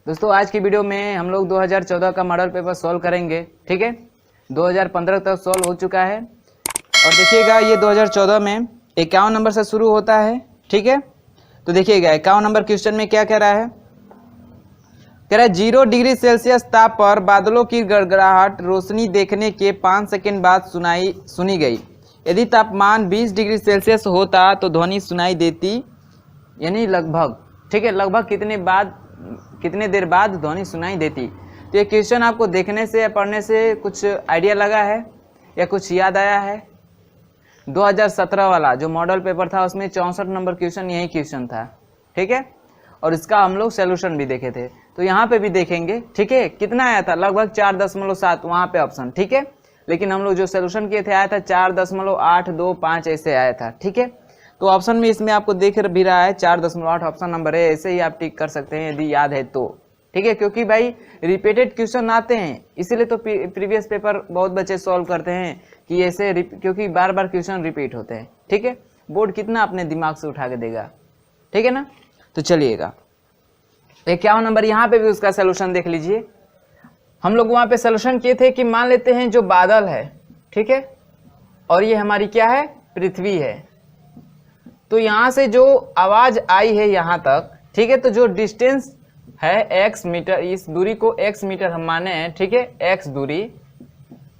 दोस्तों आज की वीडियो में हम लोग 2014 का मॉडल पेपर सॉल्व करेंगे। ठीक है, 2015 तक सॉल्व हो चुका है और देखिएगा ये 2014 में 51 नंबर से शुरू होता है। ठीक है, तो देखिएगा 51 नंबर क्वेश्चन में क्या कह रहा है। कह रहा है 0 डिग्री सेल्सियस ताप पर बादलों की गड़गड़ाहट रोशनी देखने के 5 सेकंड बाद सुनी गई। यदि तापमान 20 डिग्री सेल्सियस होता तो ध्वनि सुनाई देती, यानी लगभग। ठीक है, लगभग कितने देर बाद ध्वनि सुनाई देती। तो ये क्वेश्चन आपको देखने से या पढ़ने से कुछ आइडिया लगा है या कुछ याद आया है? 2017 वाला जो मॉडल पेपर था उसमें 64 नंबर क्वेश्चन यही क्वेश्चन था। ठीक है, और इसका हम लोग सोल्यूशन भी देखे थे, तो यहाँ पे भी देखेंगे। ठीक है, कितना आया था? लगभग 4.7 वहाँ पे ऑप्शन। ठीक है, लेकिन हम लोग जो सोल्यूशन किए थे आया था 4.825 ऐसे आया था। ठीक है, तो ऑप्शन में इसमें आपको देख भी रहा है 4.8 ऑप्शन नंबर है। ऐसे ही आप टिक कर सकते हैं यदि याद है तो। ठीक है, क्योंकि भाई रिपीटेड क्वेश्चन आते हैं, इसीलिए तो प्रीवियस पेपर बहुत बच्चे सॉल्व करते हैं कि ऐसे, क्योंकि बार बार क्वेश्चन रिपीट होते हैं। ठीक है, बोर्ड कितना अपने दिमाग से उठा के देगा। ठीक है ना, तो चलिएगा 51 नंबर यहाँ पे भी उसका सोल्यूशन देख लीजिए। हम लोग वहाँ पे सोल्यूशन किए थे कि मान लेते हैं जो बादल है, ठीक है, और ये हमारी क्या है? पृथ्वी है। तो यहाँ से जो आवाज आई है यहाँ तक, ठीक है, तो जो डिस्टेंस है x मीटर, इस दूरी को x मीटर हम माने हैं। ठीक है, x दूरी,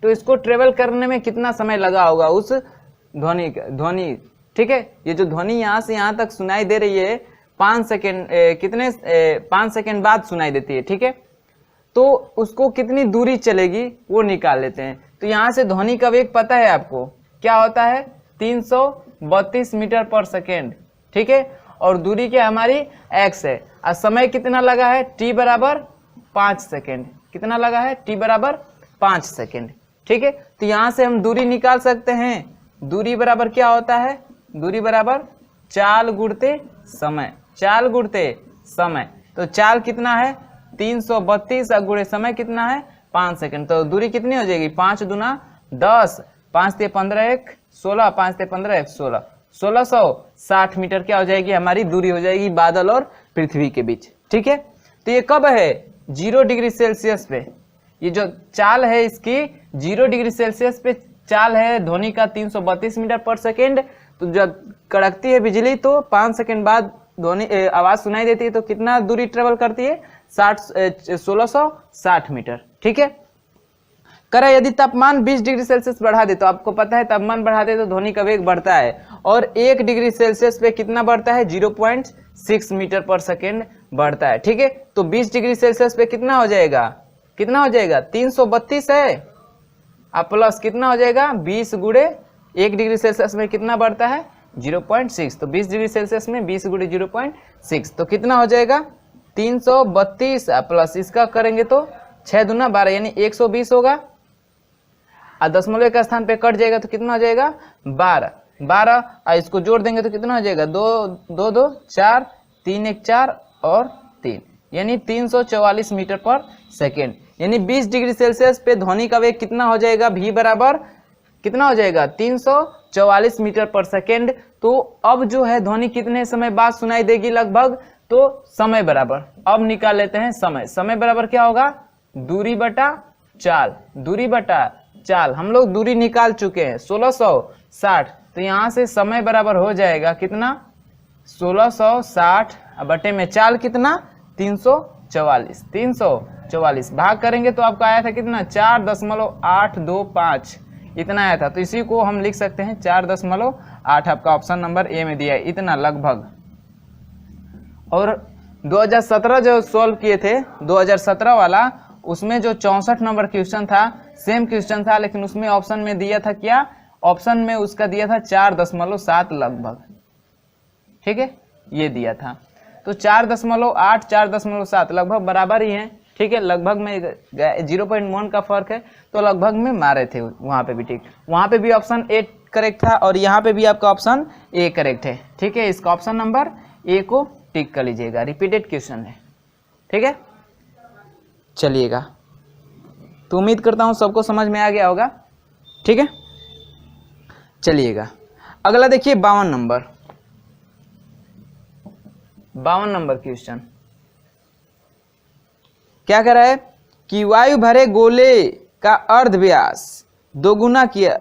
तो इसको ट्रेवल करने में कितना समय लगा होगा उस ध्वनि। ठीक है, ये जो ध्वनि यहाँ से यहाँ तक सुनाई दे रही है 5 सेकेंड 5 सेकेंड बाद सुनाई देती है। ठीक है, तो उसको कितनी दूरी चलेगी वो निकाल लेते हैं। तो यहाँ से ध्वनि का वेग पता है आपको क्या होता है? 332 मीटर पर सेकेंड। ठीक है, और दूरी क्या हमारी x है, और समय कितना लगा है? t बराबर 5 सेकेंड। कितना लगा है? t बराबर 5 सेकेंड। ठीक है, तो यहाँ से हम दूरी निकाल सकते हैं। दूरी बराबर क्या होता है? दूरी बराबर चाल गुणते समय। चाल गुणते समय, तो चाल कितना है? 332 और गुणे समय कितना है? 5 सेकेंड। तो दूरी कितनी हो जाएगी? 5 दूना 10, 5 ते 15 1 16, 5 ते 15 1 16, 1660 मीटर क्या हो जाएगी? हमारी दूरी हो जाएगी बादल और पृथ्वी के बीच। ठीक है, तो ये कब है? 0 डिग्री सेल्सियस पे। ये जो चाल है इसकी 0 डिग्री सेल्सियस पे चाल है ध्वनि का 332 मीटर पर सेकेंड। तो जब कड़कती है बिजली तो 5 सेकेंड बाद ध्वनि आवाज सुनाई देती है, तो कितना दूरी ट्रेवल करती है? 1660 मीटर। ठीक है, करा यदि तापमान 20 डिग्री सेल्सियस बढ़ा दे, तो आपको पता है तापमान बढ़ा दे तो ध्वनि का वेग बढ़ता है, और 1 डिग्री सेल्सियस पे कितना बढ़ता है? 0.6 मीटर पर सेकेंड बढ़ता है। ठीक है, तो 20 डिग्री सेल्सियस पे कितना हो जाएगा? कितना हो जाएगा? 332 है, अब प्लस कितना हो जाएगा? 20 गुणे 1 डिग्री सेल्सियस में कितना बढ़ता है? 0.6। तो 20 डिग्री सेल्सियस में 20 गुणे 0.6, तो कितना हो जाएगा? 332 प्लस इसका करेंगे तो 6 दूना 12, यानी 120 होगा, और दशमलव के स्थान पे कट जाएगा तो कितना हो जाएगा? 12। और इसको जोड़ देंगे तो कितना हो जाएगा? 2 2 4, 3 1 4 और 3, यानी 344 मीटर पर सेकेंड। यानी 20 डिग्री सेल्सियस पे ध्वनि का वेग कितना हो जाएगा? v बराबर कितना हो जाएगा? 344 मीटर पर सेकेंड। तो अब जो है ध्वनि कितने समय बाद सुनाई देगी लगभग? तो समय बराबर, अब निकाल लेते हैं समय। समय बराबर क्या होगा? दूरी बटा चाल। दूरी बटा चाल, हम लोग दूरी निकाल चुके हैं 1660, तो यहाँ से समय बराबर हो जाएगा कितना? 1660 बटे में चाल कितना? 344। 344 भाग करेंगे तो आपको आया था कितना? 4.825 इतना आया था। तो इसी को हम लिख सकते हैं 4.8, आपका ऑप्शन नंबर ए में दिया है, इतना लगभग। और 2017 जो सॉल्व किए थे 2017 वाला, उसमें जो 64 नंबर क्वेश्चन था सेम क्वेश्चन था, लेकिन उसमें ऑप्शन में दिया था क्या? ऑप्शन में उसका दिया था 4.7 लगभग। ठीक है, ये दिया था, तो 4.8 4.7 लगभग बराबर ही है। ठीक है, लगभग में 0.1 का फर्क है, तो लगभग में मारे थे वहां पे भी। ठीक, वहां पे भी ऑप्शन ए करेक्ट था और यहाँ पे भी आपका ऑप्शन ए करेक्ट है। ठीक है, इसका ऑप्शन नंबर ए को टिक कर लीजिएगा, रिपीटेड क्वेश्चन है। ठीक है, चलिएगा, तो उम्मीद करता हूं सबको समझ में आ गया होगा। ठीक है, चलिएगा अगला देखिए 52 नंबर। 52 number question. क्या कह रहा है कि वायु भरे गोले का अर्ध व्यास दोगुना किया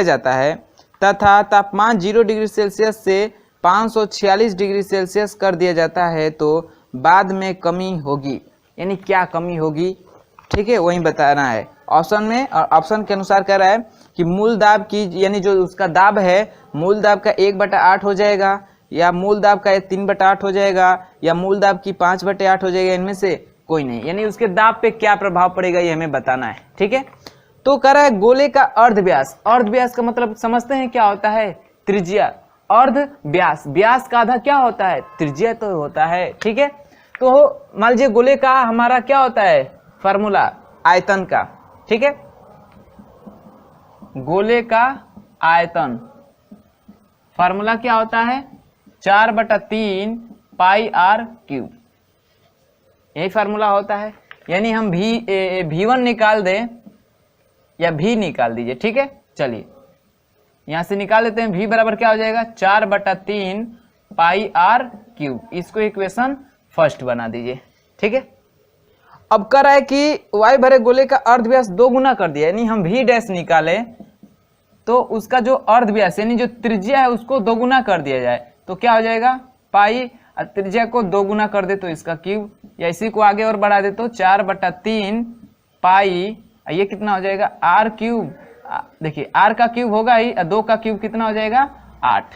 जाता है तथा तापमान 0 डिग्री सेल्सियस से 546 डिग्री सेल्सियस कर दिया जाता है तो बाद में कमी होगी। यानी क्या कमी होगी, ठीक है, वही बताना है ऑप्शन में। और ऑप्शन के अनुसार कह रहा है कि मूल दाब की, यानी जो उसका दाब है मूल दाब का 1/8 हो जाएगा, या मूल दाब का 3/8 हो जाएगा, या मूल दाब की 5/8 हो जाएगा, इनमें से कोई नहीं। यानी उसके दाब पे क्या प्रभाव पड़ेगा ये हमें बताना है, ठीक है। तो कह रहा है गोले का अर्ध व्यास, अर्ध व्यास का मतलब समझते हैं क्या होता है, त्रिज्या। अर्ध व्यास, व्यास का आधा क्या होता है, त्रिज्या तो होता है, ठीक है। तो मान लीजिए गोले का हमारा क्या होता है फार्मूला, आयतन का, ठीक है। गोले का आयतन फार्मूला क्या होता है, 4/3 पाई आर क्यूब, यही फार्मूला होता है। यानी हम V1 निकाल दें या V निकाल दीजिए, ठीक है। चलिए यहां से निकाल देते हैं, V बराबर क्या हो जाएगा 4/3 पाई आर क्यूब। इसको इक्वेशन फर्स्ट बना दीजिए, ठीक है। अब कह रहा है कि वायु भरे गोले का अर्ध व्यास 2 गुना कर दिया, यानी हम V डैश निकाले तो उसका जो अर्ध व्यास यानी जो त्रिज्या है उसको 2 गुना कर दिया जाए तो क्या हो जाएगा पाई, त्रिज्या को 2 गुना कर दे तो इसका क्यूब, या इसी को आगे और बढ़ा दे तो 4/3 पाई, ये कितना हो जाएगा आर क्यूब। देखिए आर का क्यूब होगा ही, 2 का क्यूब कितना हो जाएगा 8।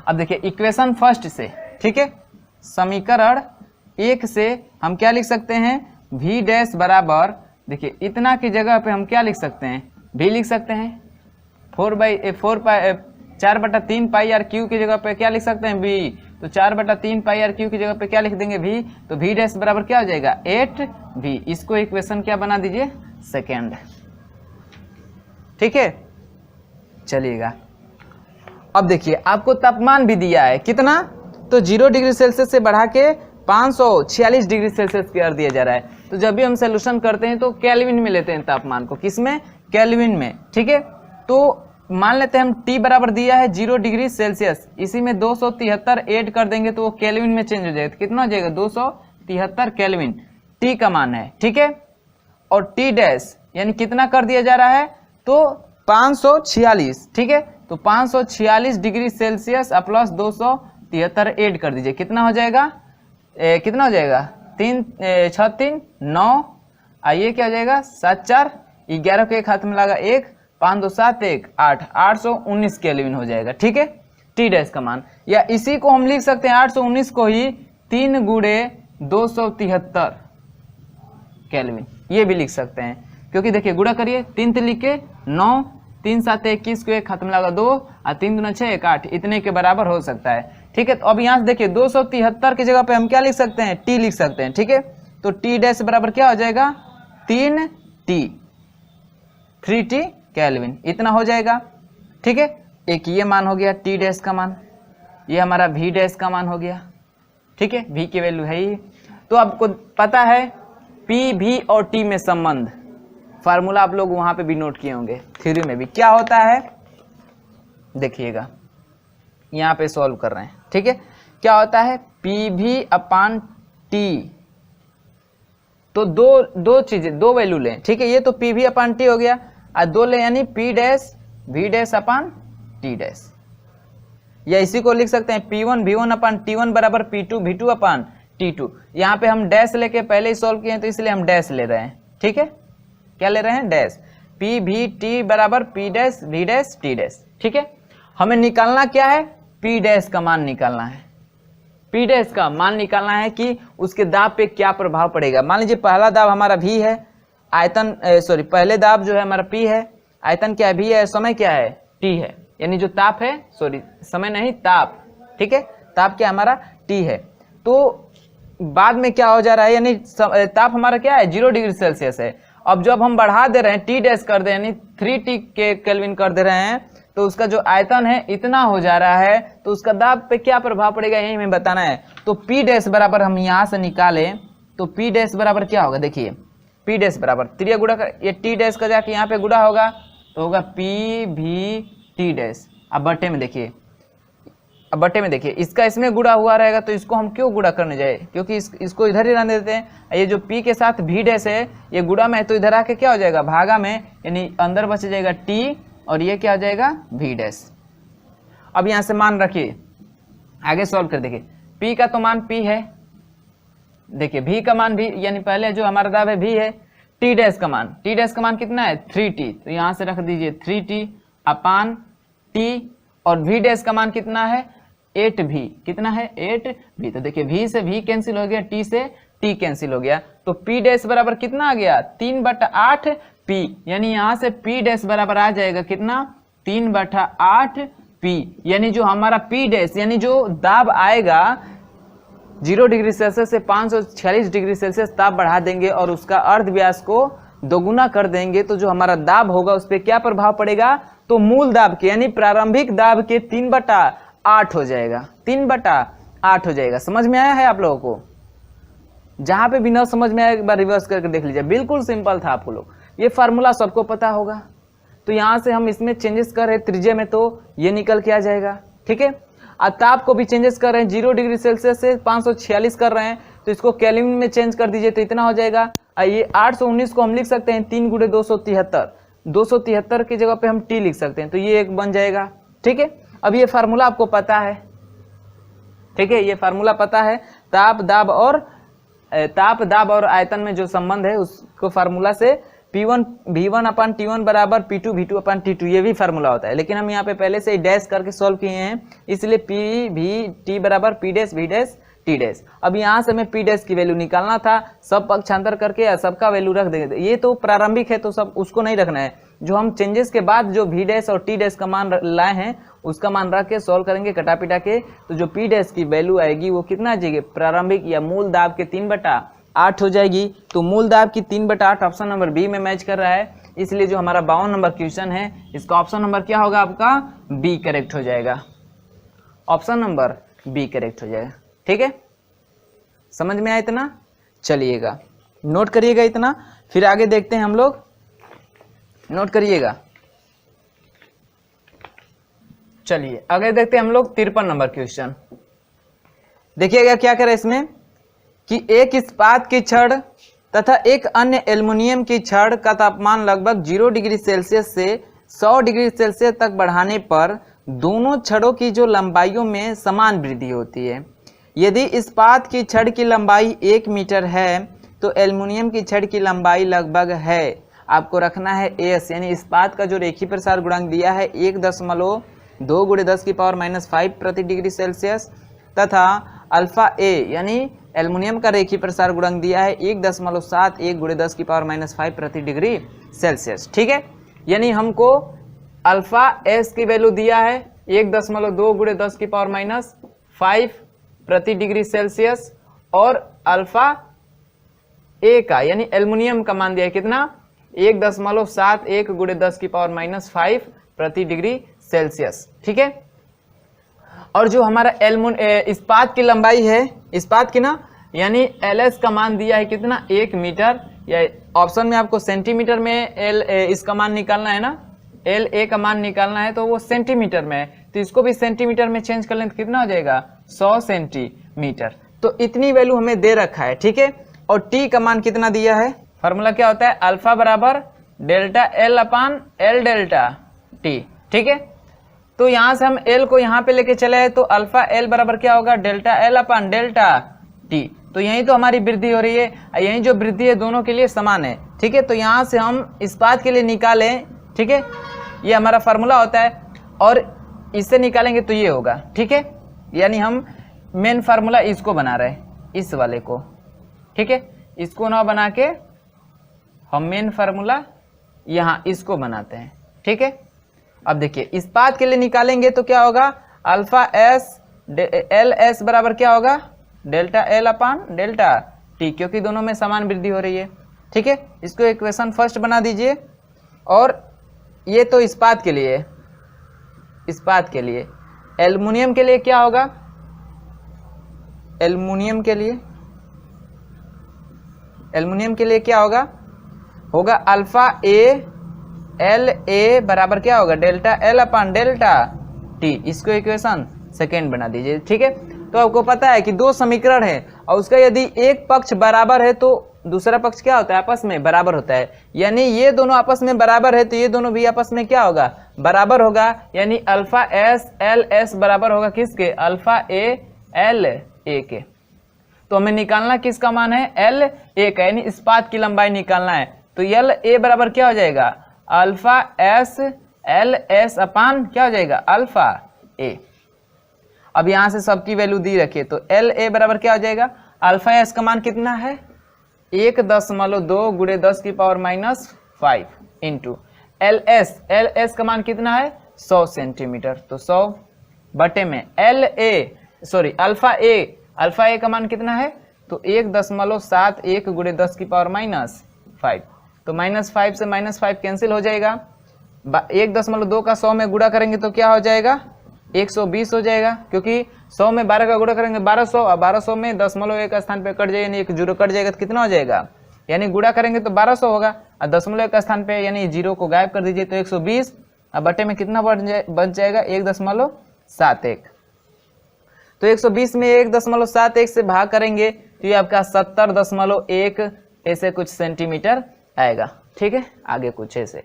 अब देखिए इक्वेशन फर्स्ट से, ठीक है, समीकरण 1 से हम क्या लिख सकते हैं, V डैश बराबर, देखिए इतना की जगह पे हम क्या लिख सकते हैं, V लिख सकते हैं। 4/3 पाई आर क्यू की जगह पे क्या लिख सकते हैं V, तो 4/3 पाई आर क्यू की जगह पे क्या लिख देंगे V, तो V डैश बराबर क्या हो जाएगा 8V। इसको इक्वेशन क्या बना दीजिए सेकेंड, ठीक है। चलिएगा अब देखिए आपको तापमान भी दिया है कितना, तो 0 डिग्री सेल्सियस से बढ़ा के 546 डिग्री सेल्सियस कर दिया जा रहा है। तो जब भी हम सोल्यूशन करते हैं तो केल्विन में लेते हैं तापमान को, किसमें, केल्विन में, ठीक है। तो मान लेते हैं हम T बराबर दिया है 0 डिग्री सेल्सियस, इसी में 273 ऐड कर देंगे तो वो केल्विन में चेंज हो जाएगा, तो कितना हो जाएगा 273 केल्विन T का मान है, ठीक है। और T डैश यानी कितना कर दिया जा रहा है, तो 546, ठीक है। तो 546 डिग्री सेल्सियस प्लस 273 ऐड कर दीजिए, कितना हो जाएगा, कितना हो जाएगा 3 6 3 9, आइए क्या हो जाएगा 7 4 11 को एक हाथ में लगा 1, 5 2 7 1 8, 819 केल्विन हो जाएगा, ठीक है T डैश का मान। या इसी को हम लिख सकते हैं 819 को ही 3 × 273 केल्विन, ये भी लिख सकते हैं, क्योंकि देखिए गुणा करिए 3 3 लिख के 9, 3 7 21 को एक हाथ में लगा 2 और 3 दूना 6 1 8, इतने के बराबर हो सकता है, ठीक है। तो अब यहाँ से देखिए 273 की जगह पे हम क्या लिख सकते हैं, T लिख सकते हैं, ठीक है। तो T डैश बराबर क्या हो जाएगा 3T केल्विन, इतना हो जाएगा, ठीक है। एक ये मान हो गया T डैश का मान, ये हमारा V डैश का मान हो गया, ठीक है, V की वैल्यू है ही। तो आपको पता है P V और T में संबंध, फार्मूला आप लोग वहां पे भी नोट किए होंगे, थ्योरी में भी क्या होता है, देखिएगा यहाँ पे सॉल्व कर रहे हैं, ठीक है। क्या होता है PV/T, तो दो चीजें, 2 वैल्यू लें, ठीक है। ये तो PV/T हो गया, और 2 ले यानी P डैश V डैश अपन T डैश, या इसी को लिख सकते हैं P1 V1/T1 बराबर P2 V2/T2। यहाँ पे हम डैश लेके पहले ही सॉल्व किए हैं तो इसलिए हम डैश ले रहे हैं, ठीक है। क्या ले रहे हैं, डैश, PVT बराबर P dash V dash T dash, ठीक है। हमें निकालना क्या है, P डैश का मान निकालना है, P डैश का मान निकालना है कि उसके दाब पे क्या प्रभाव पड़ेगा। मान लीजिए पहला दाब हमारा V है, आयतन पहले दाब जो है हमारा P है, आयतन क्या है V है, समय क्या है T है, यानी जो ताप है, समय नहीं ताप, ठीक है, ताप क्या हमारा T है। तो बाद में क्या हो जा रहा है, यानी ताप हमारा क्या है 0 डिग्री सेल्सियस है। अब जब हम बढ़ा दे रहे हैं T डैश कर दे यानी 3T के केल्विन कर दे रहे हैं, तो उसका जो आयतन है इतना हो जा रहा है, तो उसका दाब पे क्या प्रभाव पड़ेगा यही हमें बताना है। तो P डैश बराबर हम यहाँ से निकालें तो P डैश बराबर क्या होगा, देखिए P डैश बराबर त्रिज्या गुणा कर, ये T डैश का जाके यहाँ पे गुणा होगा तो होगा PVT डैश। अब बटे में देखिए अब बटे में देखिए इसका इसमें गुणा हुआ रहेगा तो इसको हम क्यों गुणा करने जाए, क्योंकि इसको इधर ही रहने देते हैं। ये जो p के साथ v डैश है ये गुणा में है तो इधर आके क्या हो जाएगा भागा में, यानी अंदर बच जाएगा t और ये क्या हो जाएगा v डैश। अब यहाँ से मान रखिए, आगे सॉल्व कर देखिए। p का तो मान p है, देखिए v का मान v, यानी पहले जो हमारा दाब है v है। t डैश का मान कितना है 3t, तो यहाँ से रख दीजिए 3t अपान t, और v डैश का मान कितना है 8v, कितना है 8v। तो देखिए v से v कैंसिल हो गया, t से t कैंसिल हो गया, तो p डैश बराबर कितना आ गया 3/8p, यानी यहाँ से p डैश बराबर आ जाएगा कितना 3/8p, यानी जो हमारा p डैश यानी जो दाब आएगा 0 डिग्री सेल्सियस से 546 डिग्री सेल्सियस ताप बढ़ा देंगे और उसका अर्ध व्यास को दोगुना कर देंगे, तो जो हमारा दाब होगा उस पर क्या प्रभाव पड़ेगा, तो मूल दाब के यानी प्रारंभिक दाब के 3/8 हो जाएगा, 3/8 हो जाएगा। समझ में आया है आप लोगों को? जहां पे भी ना समझ में आया एक बार रिवर्स करके देख लीजिए, बिल्कुल सिंपल था आपको लोग, ये फार्मूला सबको पता होगा। तो यहाँ से हम इसमें चेंजेस कर रहे हैं त्रिज्या में, तो ये निकल के आ जाएगा, ठीक है। ताप को भी चेंजेस कर रहे हैं, 0 डिग्री सेल्सियस से 546 कर रहे हैं, तो इसको केल्विन में चेंज कर दीजिए तो इतना हो जाएगा। ये 819 को हम लिख सकते हैं 3 × 273, 273 की जगह पे हम t लिख सकते हैं, तो ये एक बन जाएगा, ठीक है। अब ये फार्मूला आपको पता है, ठीक है, ये फार्मूला पता है। ताप दाब और आयतन में जो संबंध है उसको फार्मूला से P1 V1/T1 बराबर P2 V2/T2, ये भी फार्मूला होता है, लेकिन हम यहाँ पे पहले से ही डैश करके सॉल्व किए हैं, इसलिए P V T बराबर P dash V dash T dash. अब यहाँ से हमें P डैश की वैल्यू निकालना था, सब पक्षांतर करके या सबका वैल्यू रख देंगे। ये तो प्रारंभिक है तो सब उसको नहीं रखना है, जो हम चेंजेस के बाद जो V डैश और T डैश का मान लाए हैं उसका मान रख के सॉल्व करेंगे कटा पिटा के, तो जो P डैश की वैल्यू आएगी वो कितना आ जाएगी, प्रारंभिक या मूल दाब के 3/8 हो जाएगी। तो मूल दाब की 3/8 ऑप्शन नंबर बी में मैच कर रहा है, इसलिए जो हमारा 52 नंबर क्वेश्चन है इसका ऑप्शन नंबर क्या होगा आपका बी करेक्ट हो जाएगा, ऑप्शन नंबर बी करेक्ट हो जाएगा, ठीक है। समझ में आया इतना? चलिएगा नोट करिएगा इतना, फिर आगे देखते हैं हम लोग, नोट करिएगा। चलिए आगे देखते हैं हम लोग 53 नंबर क्वेश्चन। देखिएगा क्या करे इसमें कि एक इस्पात की छड़ तथा एक अन्य एल्युमिनियम की छड़ का तापमान लगभग 0 डिग्री सेल्सियस से 100 डिग्री सेल्सियस तक बढ़ाने पर दोनों छड़ों की जो लंबाइयों में समान वृद्धि होती है। यदि इस्पात की छड़ की लंबाई 1 मीटर है तो एल्युमिनियम की छड़ की लंबाई लगभग है, आपको रखना है एस, यानी इस्पात का जो रेखीय प्रसार गुणांक दिया है 1.2 × 10⁻⁵ प्रति डिग्री सेल्सियस, तथा अल्फा ए यानी एल्युमिनियम का रेखीय प्रसार गुणांक दिया है 1.71 × 10⁻⁵ प्रति डिग्री सेल्सियस, ठीक है। यानी हमको अल्फा एस की वैल्यू दिया है 1.2 × 10⁻⁵ प्रति डिग्री सेल्सियस, और अल्फा ए का यानी एल्युमिनियम का मान दिया है कितना 1.71 × 10⁻⁵ प्रति डिग्री सेल्सियस, ठीक है। और जो हमारा इस्पात की लंबाई है, इस्पात की ना, यानी एल का मान दिया है कितना 1 मीटर, या ऑप्शन में आपको सेंटीमीटर में इसका मान निकालना है ना, एल ए का मान निकालना है तो वो सेंटीमीटर में है, तो इसको भी सेंटीमीटर में चेंज कर लें तो कितना हो जाएगा 100 सेंटीमीटर। तो इतनी वैल्यू हमें दे रखा है, ठीक है। और टी का मान कितना दिया है, फार्मूला क्या होता है अल्फा बराबर डेल्टा L/L डेल्टा टी, ठीक है। तो यहाँ से हम L को यहाँ पे लेके चले तो अल्फा L बराबर क्या होगा डेल्टा L/डेल्टा टी, तो यही तो हमारी वृद्धि हो रही है, यही जो वृद्धि है दोनों के लिए समान है, ठीक है। तो यहाँ से हम इस्पात के लिए निकालें, ठीक है, ये हमारा फार्मूला होता है, और इससे निकालेंगे तो ये होगा, ठीक है। यानी हम मेन फार्मूला इसको बना रहे हैं, इस वाले को, ठीक है, इसको ना बना के हम मेन फार्मूला यहाँ इसको बनाते हैं, ठीक है। अब देखिए इस्पात के लिए निकालेंगे तो क्या होगा अल्फा एस एल एस बराबर क्या होगा डेल्टा L/डेल्टा टी, क्योंकि दोनों में समान वृद्धि हो रही है, ठीक है। इसको इक्वेशन फर्स्ट बना दीजिए, और ये तो इस्पात के लिए, इस्पात के लिए एल्युमिनियम के लिए क्या होगा, एल्युमिनियम के लिए क्या होगा अल्फा ए एल ए बराबर क्या होगा डेल्टा L/डेल्टा टी, इसको इक्वेशन सेकेंड बना दीजिए। ठीक है, तो आपको पता है कि दो समीकरण है और उसका यदि एक पक्ष बराबर है तो दूसरा पक्ष क्या होता है, आपस में बराबर होता है। यानी ये दोनों आपस में बराबर है तो ये दोनों भी आपस में क्या होगा, बराबर होगा। यानी अल्फा एस एल एस बराबर होगा किसके, अल्फा ए एल ए के। तो हमें निकालना किसका मान है, एल ए का, यानी इस्पात की लंबाई निकालना है। तो एल ए बराबर क्या हो जाएगा, अल्फा एस एल एस अपान क्या हो जाएगा, अल्फा ए। अब यहां से सबकी वैल्यू दी रखिए तो एल ए बराबर क्या हो जाएगा, अल्फा एस का मान कितना है 1.2 गुणे 10 की पावर -5 इंटू एल एस का मान कितना है 100 सेंटीमीटर। तो 100 बटे में अल्फा ए का मान कितना है तो 1.71 गुणे 10 की पावर -5। तो -5 से -5 कैंसिल हो जाएगा। 1.2 का 100 में गुणा करेंगे तो क्या हो जाएगा 120 हो जाएगा, क्योंकि 100 में 12 का गुणा करेंगे 1200 और 1200 में 0.1 का स्थान पे कट जाएगा, यानी एक जीरो कट जाएगा तो कितना हो जाएगा, यानी गुणा करेंगे तो 1200 होगा और 0.1 का स्थान पे यानी जीरो को गायब कर दीजिए तो 120 और बटे में कितना बच जाएगा 1.71। तो 120 में 1.71 से भाग करेंगे तो ये आपका 70.1 ऐसे कुछ सेंटीमीटर आएगा। ठीक है, आगे कुछ ऐसे।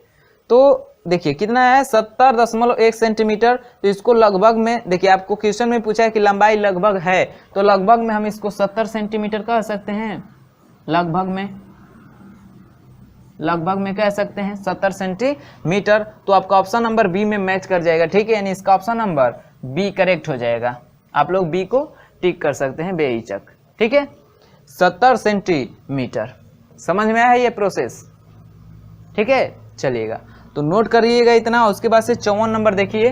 तो देखिए कितना है 70.1 सेंटीमीटर। तो इसको लगभग में देखिए, आपको क्वेश्चन में पूछा है कि लंबाई लगभग है, तो लगभग में हम इसको 70 सेंटीमीटर कह सकते हैं। लगभग में कह सकते हैं 70 सेंटीमीटर। तो आपका ऑप्शन नंबर बी में मैच कर जाएगा। ठीक है, यानी इसका ऑप्शन नंबर बी करेक्ट हो जाएगा। आप लोग बी को टिक कर सकते हैं बेहिचक। ठीक है, 70 सेंटीमीटर। समझ में आया है ये प्रोसेस। ठीक है, चलिएगा तो नोट करिएगा इतना। उसके बाद से 54 नंबर देखिए,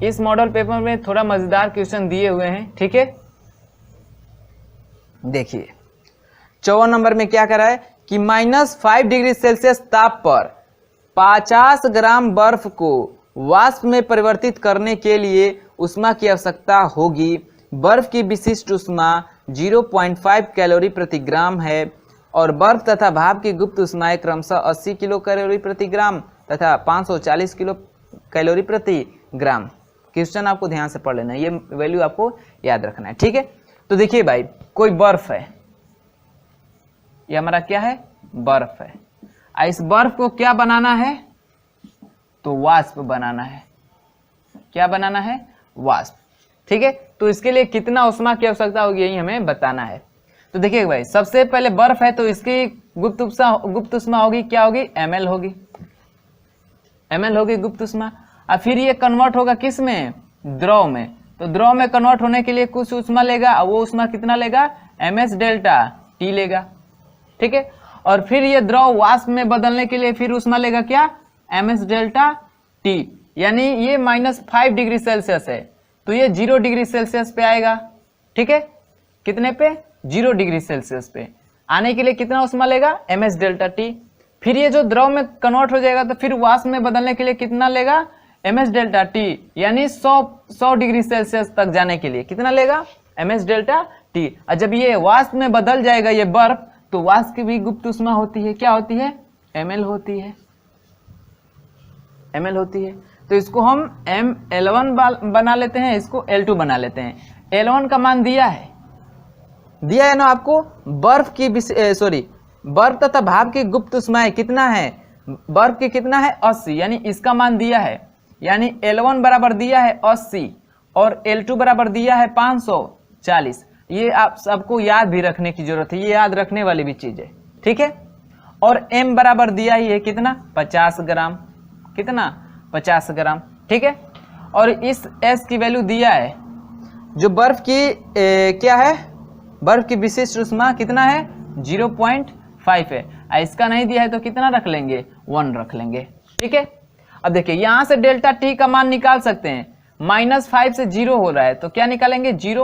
इस मॉडल पेपर में थोड़ा मजेदार क्वेश्चन दिए हुए हैं। ठीक है, देखिए 54 नंबर में क्या करा है कि -5 डिग्री सेल्सियस ताप पर 50 ग्राम बर्फ को वाष्प में परिवर्तित करने के लिए ऊष्मा की आवश्यकता होगी। बर्फ की विशिष्ट ऊष्मा 0.5 कैलोरी प्रति ग्राम है और बर्फ तथा भाप की गुप्त ऊष्माएं क्रमशः 80 किलो कैलोरी प्रति ग्राम तथा 540 किलो कैलोरी प्रति ग्राम। क्वेश्चन आपको ध्यान से पढ़ लेना है, ये वैल्यू आपको याद रखना है। ठीक है, तो देखिए भाई, कोई बर्फ है, ये हमारा क्या है, बर्फ है। इस बर्फ को क्या बनाना है तो वाष्प बनाना है। क्या बनाना है, वाष्प। ठीक है, तो इसके लिए कितना ऊष्मा की आवश्यकता होगी यही हमें बताना है। तो देखिए भाई, सबसे पहले बर्फ है तो इसकी गुप्त ऊष्मा होगी क्या होगी, ml होगी, गुप्त ऊष्मा। और फिर ये कन्वर्ट होगा किस में, द्रव में। तो द्रव में कन्वर्ट होने के लिए कुछ ऊष्मा लेगा और वो ऊष्मा कितना लेगा, ms डेल्टा टी लेगा। ठीक है, और फिर ये द्रव वाष्प में बदलने के लिए फिर ऊष्मा लेगा क्या, ms डेल्टा टी। यानी ये -5 डिग्री सेल्सियस है तो ये 0 डिग्री सेल्सियस पे आएगा। ठीक है, कितने पे, 0 डिग्री सेल्सियस पे आने के लिए कितना ऊष्मा लेगा, ms डेल्टा टी। फिर ये जो द्रव में कन्वर्ट हो जाएगा तो फिर वाष्प में बदलने के लिए कितना लेगा, ms डेल्टा टी। यानी 100 डिग्री सेल्सियस तक जाने के लिए कितना लेगा, ms डेल्टा टी। और जब ये वाष्प में बदल जाएगा ये बर्फ, तो वाष्प की भी गुप्त ऊष्मा होती है, क्या होती है, ml होती है, ml होती है। तो इसको हम ml1 बना लेते हैं, इसको L2 बना लेते हैं। L1 का मान दिया है ना आपको, बर्फ तथा भाप की गुप्त ऊष्माएं कितना है, बर्फ की कितना है 80, यानी इसका मान दिया है। यानी L1 बराबर दिया है 80 और L2 बराबर दिया है 540। ये आप सबको याद भी रखने की जरूरत है, ये याद रखने वाली भी चीज है। ठीक है, और M बराबर दिया ही है कितना, 50 ग्राम, कितना 50 ग्राम। ठीक है, और इस S की वैल्यू दिया है, जो बर्फ की क्या है, बर्फ की विशिष्ट ऊष्मा कितना है 0.5 है। इसका नहीं दिया है तो कितना रख लेंगे, 1 रख लेंगे। ठीक है, अब देखिए यहां से डेल्टा टी का मान निकाल सकते हैं। -5 से 0 हो रहा है तो क्या निकालेंगे, 0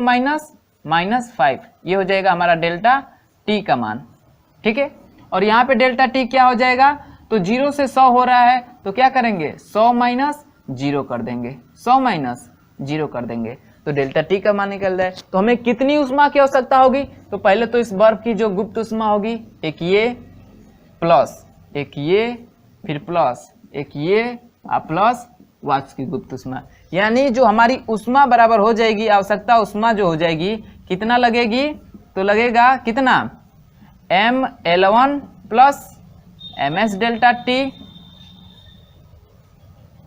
-5, ये हो जाएगा हमारा डेल्टा टी का मान। ठीक है, और यहाँ पे डेल्टा टी क्या हो जाएगा, तो 0 से 100 हो रहा है तो क्या करेंगे, 100 - 0 कर देंगे, 100 - 0 कर देंगे तो डेल्टा टी का मान निकल जाए। तो हमें कितनी ऊष्मा की आवश्यकता होगी, तो पहले तो इस बर्फ की जो गुप्त ऊष्मा होगी, एक ये प्लस, एक ये, फिर प्लस, एक ये प्लस वाष्प की गुप्त ऊष्मा, यानी जो हमारी ऊष्मा बराबर हो जाएगी, आवश्यकता ऊष्मा जो हो जाएगी कितना लगेगी, तो लगेगा कितना ML1 plus MS delta T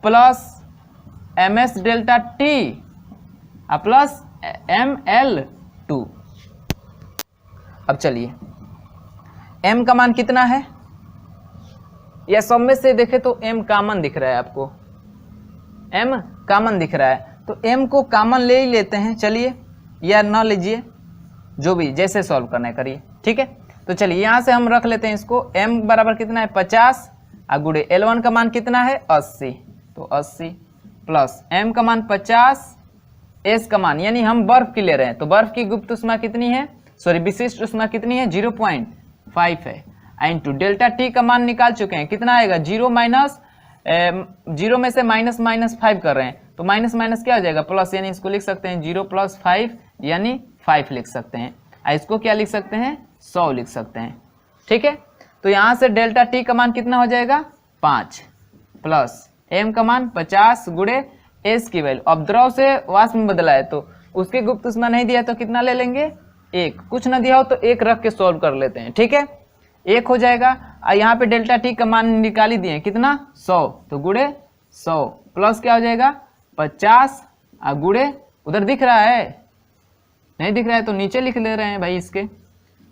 plus MS delta T plus ML2। अब चलिए M का मान कितना है, या सब में से देखे तो M कॉमन दिख रहा है आपको, M कॉमन दिख रहा है, तो M को कॉमन ले ही लेते हैं। चलिए, या ना लीजिए, जो भी जैसे सॉल्व करना है करिए, ठीक है। तो चलिए यहाँ से हम रख लेते हैं इसको, M बराबर कितना है 50 गुणे L1 का मान कितना है 80, तो 80 प्लस M का मान 50, S का मान यानी हम बर्फ की ले रहे हैं, तो बर्फ की गुप्त ऊष्मा कितनी है, सॉरी विशिष्ट ऊष्मा कितनी है 0.5 है, इंटू डेल्टा T का मान निकाल चुके हैं, कितना आएगा 0 में से माइनस 5 कर रहे हैं, तो माइनस माइनस क्या हो जाएगा प्लस, यानी इसको लिख सकते हैं 0 + 5 यानी 5 लिख सकते हैं, इसको क्या लिख सकते हैं 100 लिख सकते हैं, ठीक है। तो यहाँ से डेल्टा T का मान कितना हो जाएगा 5 प्लस M का मान 50 गुणे S की वैल्यू, अब द्रव से वाष्प में बदला है तो उसकी गुप्त ऊष्मा नहीं दिया तो कितना ले लेंगे 1, कुछ ना दिया हो तो 1 रख के सॉल्व कर लेते हैं, ठीक है। 1 हो जाएगा, यहाँ पे डेल्टा T का मान निकाल ही दिए कितना 100, तो गुणे 100 प्लस क्या हो जाएगा 50 गुणे, उधर दिख रहा है नहीं दिख रहा है तो नीचे लिख ले रहे हैं भाई इसके,